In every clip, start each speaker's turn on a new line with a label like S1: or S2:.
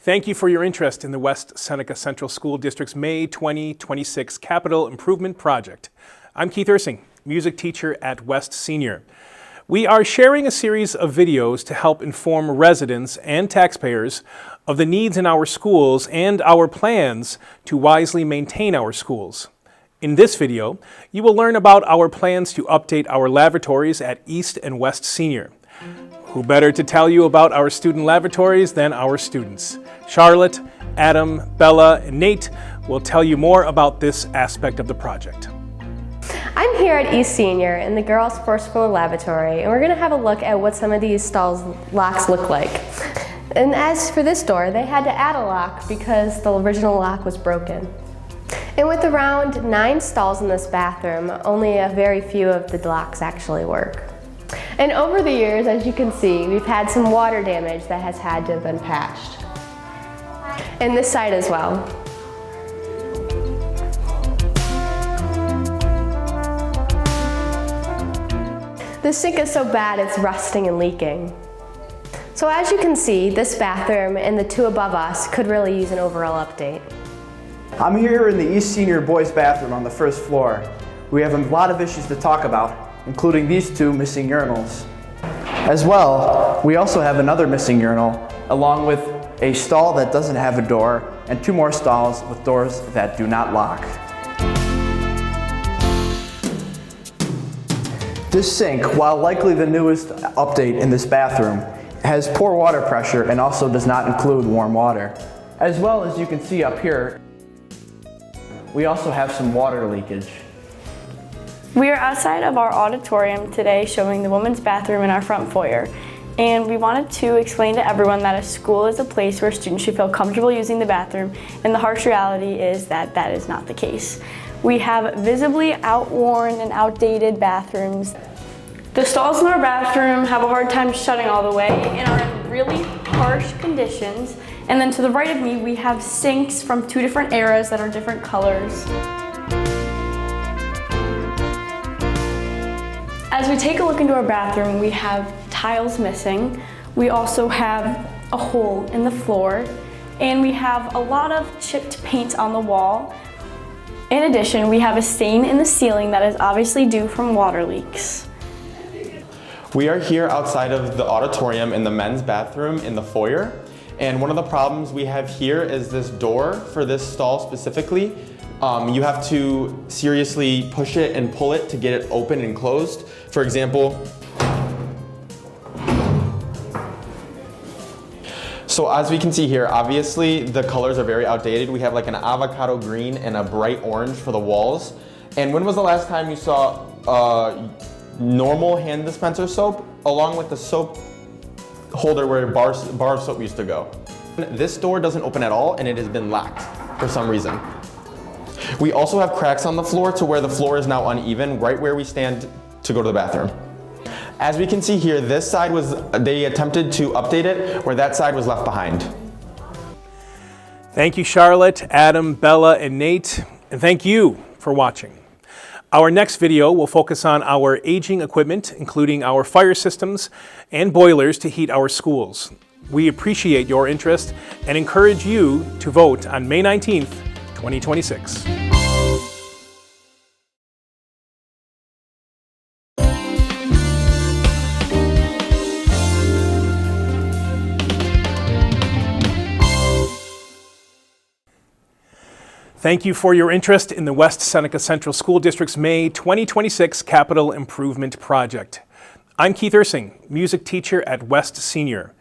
S1: Thank you for your interest in the West Seneca Central School District's May 2026 Capital Improvement Project. I'm Keith Ursing, music teacher at West Senior. We are sharing a series of videos to help inform residents and taxpayers of the needs in our schools and our plans to wisely maintain our schools. In this video, you will learn about our plans to update our lavatories at East and West Senior. Who better to tell you about our student lavatories than our students? Charlotte, Adam, Bella, and Nate will tell you more about this aspect of the project.
S2: I'm here at East Senior in the girls' first floor lavatory, and we're going to have a look at what some of these stalls locks look like. And as for this door, they had to add a lock because the original lock was broken. And with around 9 stalls in this bathroom, only a very few of the locks actually work. And over the years, as you can see, we've had some water damage that has had to have been patched. And this side as well. The sink is so bad it's rusting and leaking. So as you can see, this bathroom and the two above us could really use an overall update.
S3: I'm here in the East Senior boys bathroom on the first floor. We have a lot of issues to talk about, including these 2 missing urinals. As well, we also have another missing urinal, along with a stall that doesn't have a door, and 2 more stalls with doors that do not lock. This sink, while likely the newest update in this bathroom, has poor water pressure and also does not include warm water. As well as you can see up here, we also have some water leakage.
S4: We are outside of our auditorium today showing the women's bathroom in our front foyer. And we wanted to explain to everyone that a school is a place where students should feel comfortable using the bathroom, and the harsh reality is that that is not the case. We have visibly outworn and outdated bathrooms. The stalls in our bathroom have a hard time shutting all the way and are in really harsh conditions. And then to the right of me, we have sinks from 2 different eras that are different colors. As we take a look into our bathroom, we have tiles missing. We also have a hole in the floor, and we have a lot of chipped paint on the wall. In addition, we have a stain in the ceiling that is obviously due from water leaks.
S5: We are here outside of the auditorium in the men's bathroom in the foyer, and one of the problems we have here is this door for this stall specifically. You have to seriously push it and pull it to get it open and closed. For example, so as we can see here, obviously the colors are very outdated. We have like an avocado green and a bright orange for the walls. And when was the last time you saw normal hand dispenser soap along with the soap holder where a bar of soap used to go? This door doesn't open at all, and it has been locked for some reason. We also have cracks on the floor to where the floor is now uneven, right where we stand to go to the bathroom. As we can see here, this side they attempted to update it, where that side was left behind.
S1: Thank you, Charlotte, Adam, Bella, and Nate, and thank you for watching. Our next video will focus on our aging equipment, including our fire systems and boilers to heat our schools. We appreciate your interest and encourage you to vote on May 19th, 2026. Thank you for your interest in the West Seneca Central School District's May 2026 Capital Improvement Project. I'm Keith Ursing, music teacher at West Senior.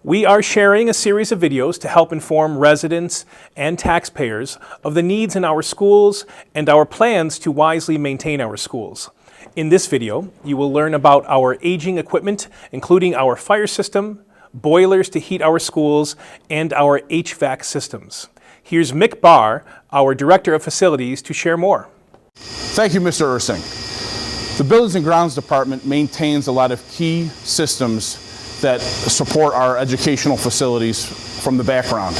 S1: We are sharing a series of videos to help inform residents and taxpayers of the needs in our schools and our plans to wisely maintain our schools. In this video, you will learn about our aging equipment, including our fire system, boilers to heat our schools, and our HVAC systems. Here's Mick Barr, our Director of Facilities, to share more.
S6: Thank you, Mr. Ursing. The Buildings and Grounds Department maintains a lot of key systems that support our educational facilities from the background.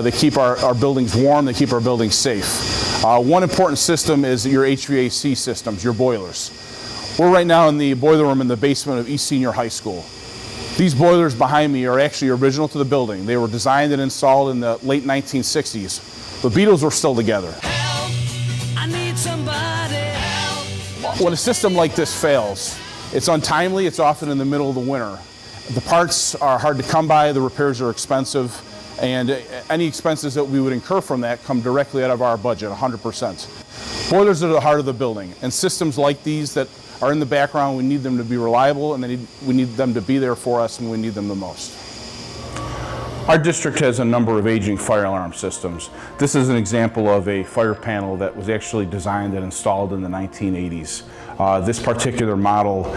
S6: They keep our buildings warm, they keep our buildings safe. One important system is your HVAC systems, your boilers. We're right now in the boiler room in the basement of East Senior High School. These boilers behind me are actually original to the building. They were designed and installed in the late 1960s. The Beatles were still together.
S7: Help, I need somebody help.
S6: When a system like this fails, it's untimely, it's often in the middle of the winter. The parts are hard to come by, the repairs are expensive, and any expenses that we would incur from that come directly out of our budget, 100%. Boilers are the heart of the building, and systems like these that are in the background, we need them to be reliable, and we need them to be there for us when we need them the most. Our district has a number of aging fire alarm systems. This is an example of a fire panel that was actually designed and installed in the 1980s. This particular model,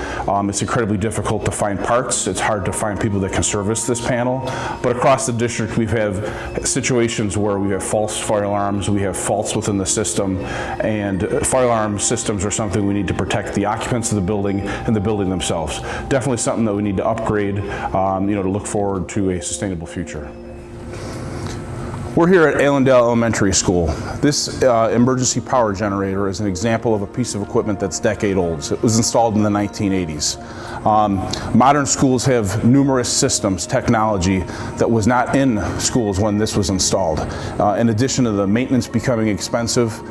S6: it's incredibly difficult to find parts. It's hard to find people that can service this panel. But across the district, we have situations where we have false fire alarms, we have faults within the system, and fire alarm systems are something we need to protect the occupants of the building and the building themselves. Definitely something that we need to upgrade, to look forward to a sustainable future. We're here at Allendale Elementary School. This emergency power generator is an example of a piece of equipment that's decade old. It was installed in the 1980s. Modern schools have numerous systems, technology that was not in schools when this was installed. In addition to the maintenance becoming expensive,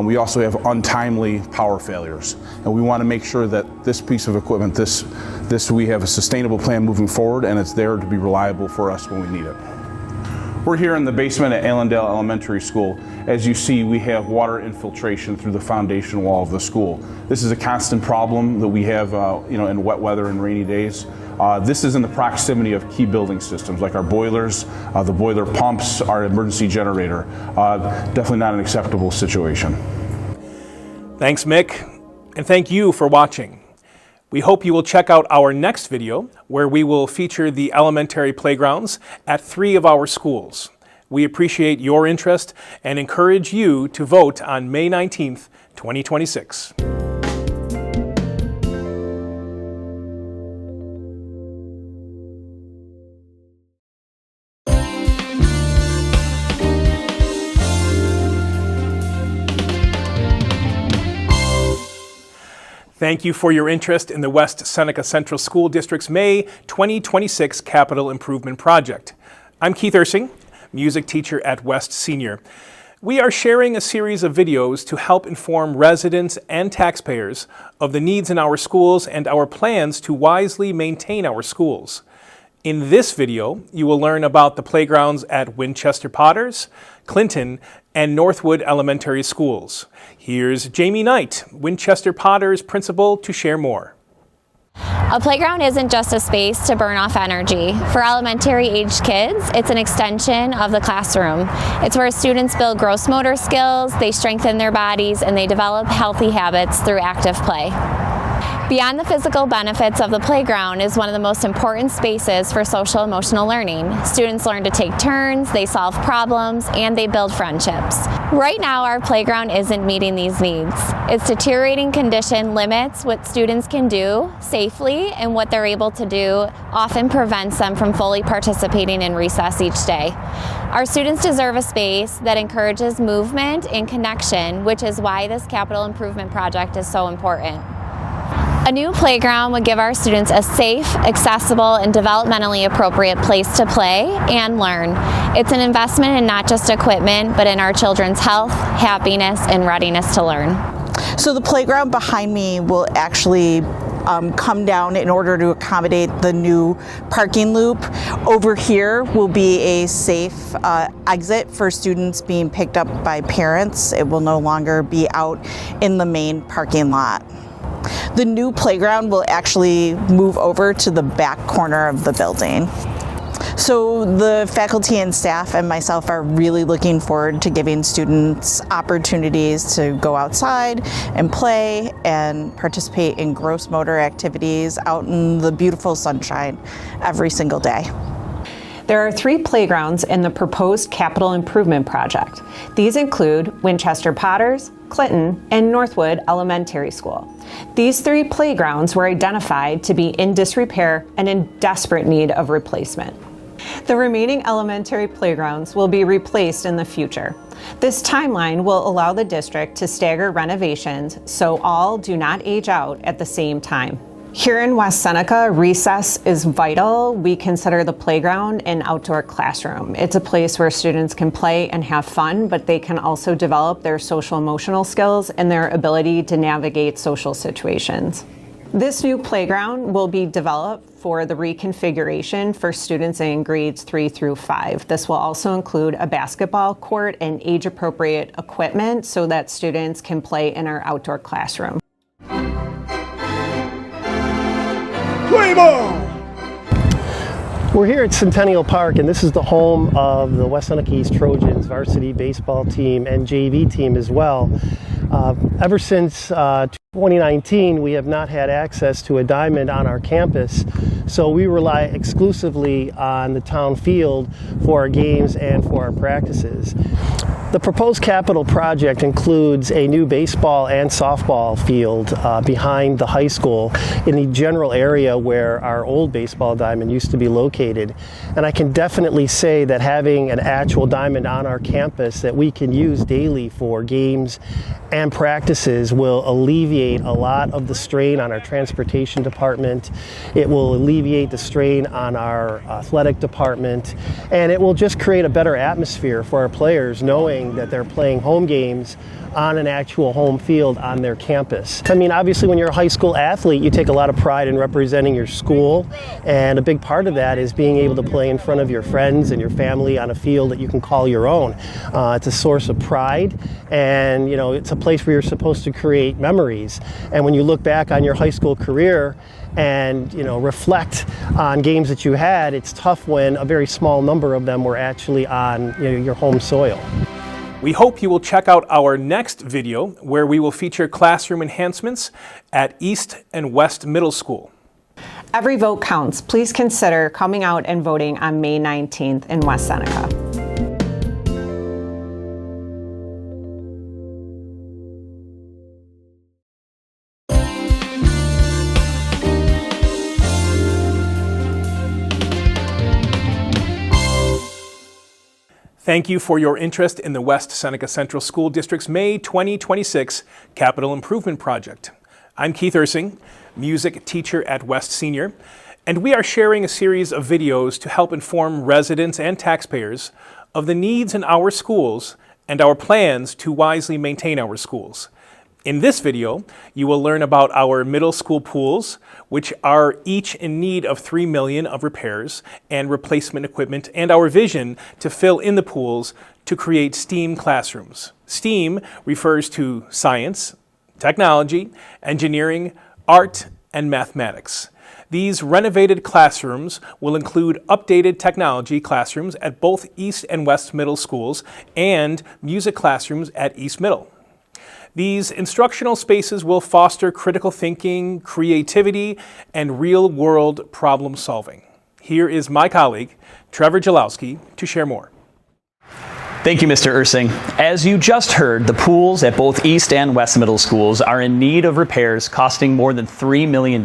S6: we also have untimely power failures. And we want to make sure that this piece of equipment, we have a sustainable plan moving forward, and it's there to be reliable for us when we need it. We're here in the basement at Allendale Elementary School. As you see, we have water infiltration through the foundation wall of the school. This is a constant problem that we have in wet weather and rainy days. This is in the proximity of key building systems like our boilers, the boiler pumps, our emergency generator. Definitely not an acceptable situation.
S1: Thanks, Mick, and thank you for watching. We hope you will check out our next video, where we will feature the elementary playgrounds at 3 of our schools. We appreciate your interest and encourage you to vote on May 19th, 2026. Thank you for your interest in the West Seneca Central School District's May 2026 Capital Improvement Project. I'm Keith Ersing, music teacher at West Senior. We are sharing a series of videos to help inform residents and taxpayers of the needs in our schools and our plans to wisely maintain our schools. In this video, you will learn about the playgrounds at Winchester Potters, Clinton, and Northwood Elementary Schools. Here's Jamie Knight, Winchester Potters principal, to share more.
S8: A playground isn't just a space to burn off energy. For elementary-aged kids, it's an extension of the classroom. It's where students build gross motor skills, they strengthen their bodies, and they develop healthy habits through active play. Beyond the physical benefits of the playground is one of the most important spaces for social emotional learning. Students learn to take turns, they solve problems, and they build friendships. Right now, our playground isn't meeting these needs. Its deteriorating condition limits what students can do safely, and what they're able to do often prevents them from fully participating in recess each day. Our students deserve a space that encourages movement and connection, which is why this capital improvement project is so important. A new playground would give our students a safe, accessible, and developmentally appropriate place to play and learn. It's an investment in not just equipment, but in our children's health, happiness, and readiness to learn.
S9: So the playground behind me will actually come down in order to accommodate the new parking loop. Over here will be a safe exit for students being picked up by parents. It will no longer be out in the main parking lot. The new playground will actually move over to the back corner of the building. So the faculty and staff and myself are really looking forward to giving students opportunities to go outside and play and participate in gross motor activities out in the beautiful sunshine every single day.
S10: There are 3 playgrounds in the proposed capital improvement project. These include Winchester Potters, Clinton, and Northwood Elementary School. These 3 playgrounds were identified to be in disrepair and in desperate need of replacement. The remaining elementary playgrounds will be replaced in the future. This timeline will allow the district to stagger renovations so all do not age out at the same time. Here in West Seneca, recess is vital. We consider the playground an outdoor classroom. It's a place where students can play and have fun, but they can also develop their social emotional skills and their ability to navigate social situations. This new playground will be developed for the reconfiguration for students in grades 3 through 5. This will also include a basketball court and age-appropriate equipment so that students can play in our outdoor classroom.
S11: We're here at Centennial Park, and this is the home of the West Seneca East Trojans varsity baseball team and JV team as well. Ever since 2019, we have not had access to a diamond on our campus, so we rely exclusively on the town field for our games and for our practices. The proposed capital project includes a new baseball and softball field behind the high school in the general area where our old baseball diamond used to be located. And I can definitely say that having an actual diamond on our campus that we can use daily for games and practices will alleviate a lot of the strain on our transportation department. It will alleviate the strain on our athletic department, and it will just create a better atmosphere for our players knowing that they're playing home games on an actual home field on their campus. I mean, obviously when you're a high school athlete, you take a lot of pride in representing your school, and a big part of that is being able to play in front of your friends and your family on a field that you can call your own. It's a source of pride, and you know, it's a place where you're supposed to create memories. And when you look back on your high school career and reflect on games that you had, it's tough when a very small number of them were actually on your home soil.
S1: We hope you will check out our next video where we will feature classroom enhancements at East and West Middle School.
S10: Every vote counts. Please consider coming out and voting on May 19th in West Seneca.
S1: Thank you for your interest in the West Seneca Central School District's May 2026 Capital Improvement Project. I'm Keith Ursing, music teacher at West Senior, and we are sharing a series of videos to help inform residents and taxpayers of the needs in our schools and our plans to wisely maintain our schools. In this video, you will learn about our middle school pools, which are each in need of $3 million of repairs and replacement equipment, and our vision to fill in the pools to create STEAM classrooms. STEAM refers to science, technology, engineering, art, and mathematics. These renovated classrooms will include updated technology classrooms at both East and West Middle Schools and music classrooms at East Middle. These instructional spaces will foster critical thinking, creativity, and real-world problem solving. Here is my colleague, Trevor Jalowski, to share more.
S12: Thank you, Mr. Ursing. As you just heard, the pools at both East and West Middle Schools are in need of repairs costing more than $3 million.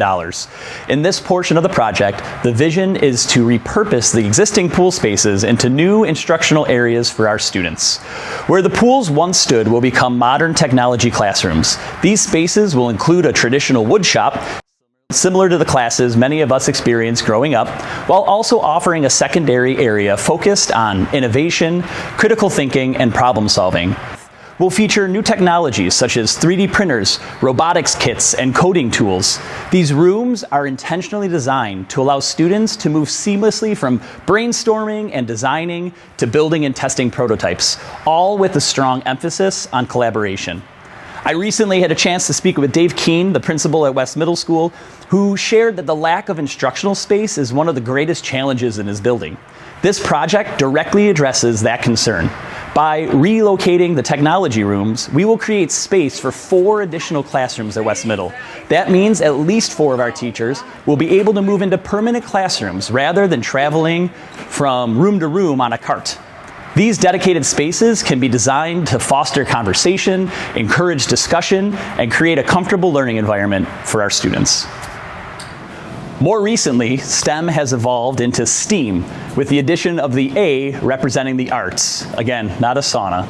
S12: In this portion of the project, the vision is to repurpose the existing pool spaces into new instructional areas for our students. Where the pools once stood will become modern technology classrooms. These spaces will include a traditional wood shop, similar to the classes many of us experienced growing up, while also offering a secondary area focused on innovation, critical thinking, and problem solving. We'll feature new technologies such as 3D printers, robotics kits, and coding tools. These rooms are intentionally designed to allow students to move seamlessly from brainstorming and designing to building and testing prototypes, all with a strong emphasis on collaboration. I recently had a chance to speak with Dave Keene, the principal at West Middle School, who shared that the lack of instructional space is one of the greatest challenges in his building. This project directly addresses that concern. By relocating the technology rooms, we will create space for 4 additional classrooms at West Middle. That means at least 4 of our teachers will be able to move into permanent classrooms rather than traveling from room to room on a cart. These dedicated spaces can be designed to foster conversation, encourage discussion, and create a comfortable learning environment for our students. More recently, STEM has evolved into STEAM, with the addition of the A representing the arts. Again, not a sauna.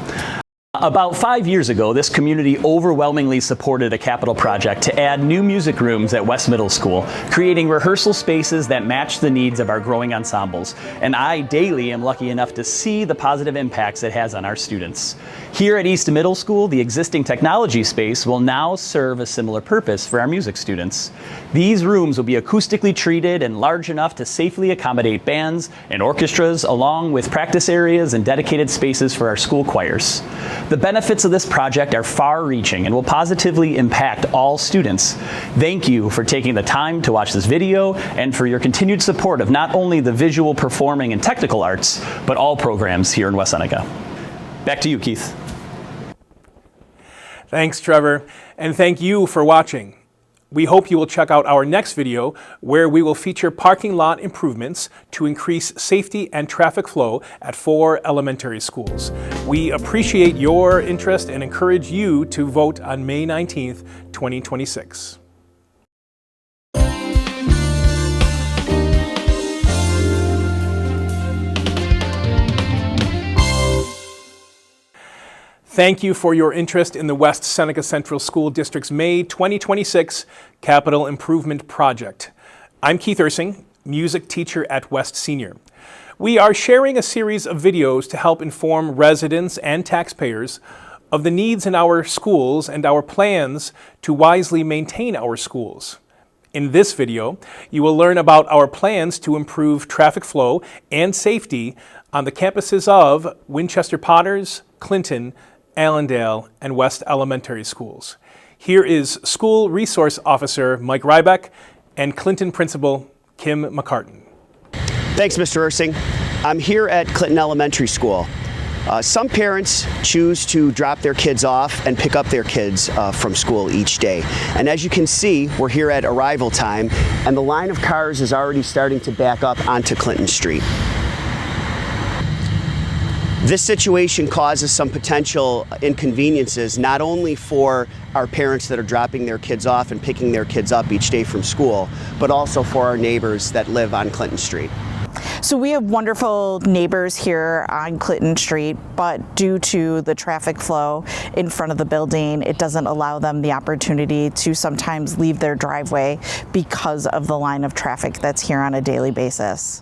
S12: About 5 years ago, this community overwhelmingly supported a capital project to add new music rooms at West Middle School, creating rehearsal spaces that match the needs of our growing ensembles. And I daily am lucky enough to see the positive impacts it has on our students. Here at East Middle School, the existing technology space will now serve a similar purpose for our music students. These rooms will be acoustically treated and large enough to safely accommodate bands and orchestras, along with practice areas and dedicated spaces for our school choirs. The benefits of this project are far-reaching and will positively impact all students. Thank you for taking the time to watch this video and for your continued support of not only the visual, performing, and technical arts, but all programs here in West Seneca. Back to you, Keith.
S1: Thanks, Trevor, and thank you for watching. We hope you will check out our next video where we will feature parking lot improvements to increase safety and traffic flow at 4 elementary schools. We appreciate your interest and encourage you to vote on May 19th, 2026. Thank you for your interest in the West Seneca Central School District's May 2026 Capital Improvement Project. I'm Keith Ursing, music teacher at West Senior. We are sharing a series of videos to help inform residents and taxpayers of the needs in our schools and our plans to wisely maintain our schools. In this video, you will learn about our plans to improve traffic flow and safety on the campuses of Winchester Potters, Clinton, Allendale, and West Elementary Schools. Here is School Resource Officer Mike Rybeck and Clinton Principal Kim McCartan.
S13: Thanks, Mr. Ursing. I'm here at Clinton Elementary School. Some parents choose to drop their kids off and pick up their kids from school each day. And as you can see, we're here at arrival time, and the line of cars is already starting to back up onto Clinton Street. This situation causes some potential inconveniences, not only for our parents that are dropping their kids off and picking their kids up each day from school, but also for our neighbors that live on Clinton Street.
S9: So we have wonderful neighbors here on Clinton Street, but due to the traffic flow in front of the building, it doesn't allow them the opportunity to sometimes leave their driveway because of the line of traffic that's here on a daily basis.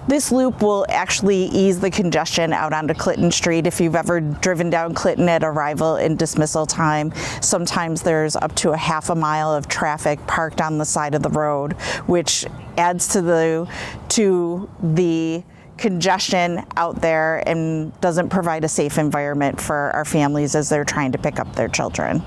S9: This loop will actually ease the congestion out onto Clinton Street. If you've ever driven down Clinton at arrival and dismissal time, sometimes there's up to a half a mile of traffic parked on the side of the road, which adds to the congestion out there and doesn't provide a safe environment for our families as they're trying to pick up their children.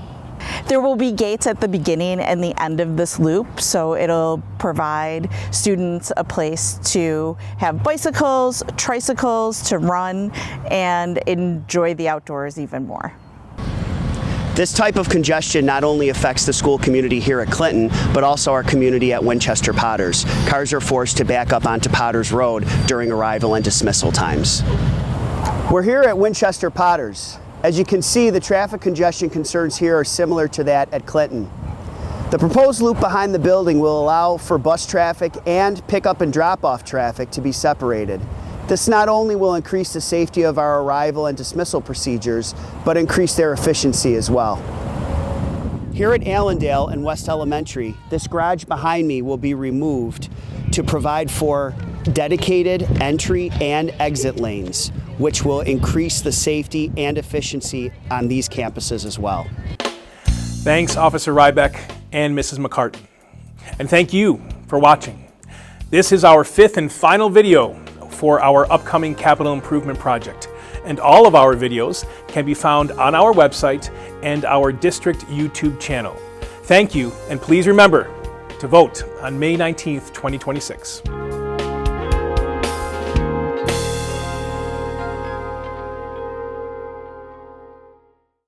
S9: There will be gates at the beginning and the end of this loop, so it'll provide students a place to have bicycles, tricycles, to run, and enjoy the outdoors even more.
S13: This type of congestion not only affects the school community here at Clinton, but also our community at Winchester Potters. Cars are forced to back up onto Potters Road during arrival and dismissal times. We're here at Winchester Potters. As you can see, the traffic congestion concerns here are similar to that at Clinton. The proposed loop behind the building will allow for bus traffic and pickup and drop-off traffic to be separated. This not only will increase the safety of our arrival and dismissal procedures, but increase their efficiency as well. Here at Allendale and West Elementary, this garage behind me will be removed to provide for dedicated entry and exit lanes, which will increase the safety and efficiency on these campuses as well.
S1: Thanks, Officer Rybeck and Mrs. McCartan. And thank you for watching. This is our 5th and final video for our upcoming capital improvement project. And all of our videos can be found on our website and our district YouTube channel. Thank you, and please remember to vote on May 19th, 2026.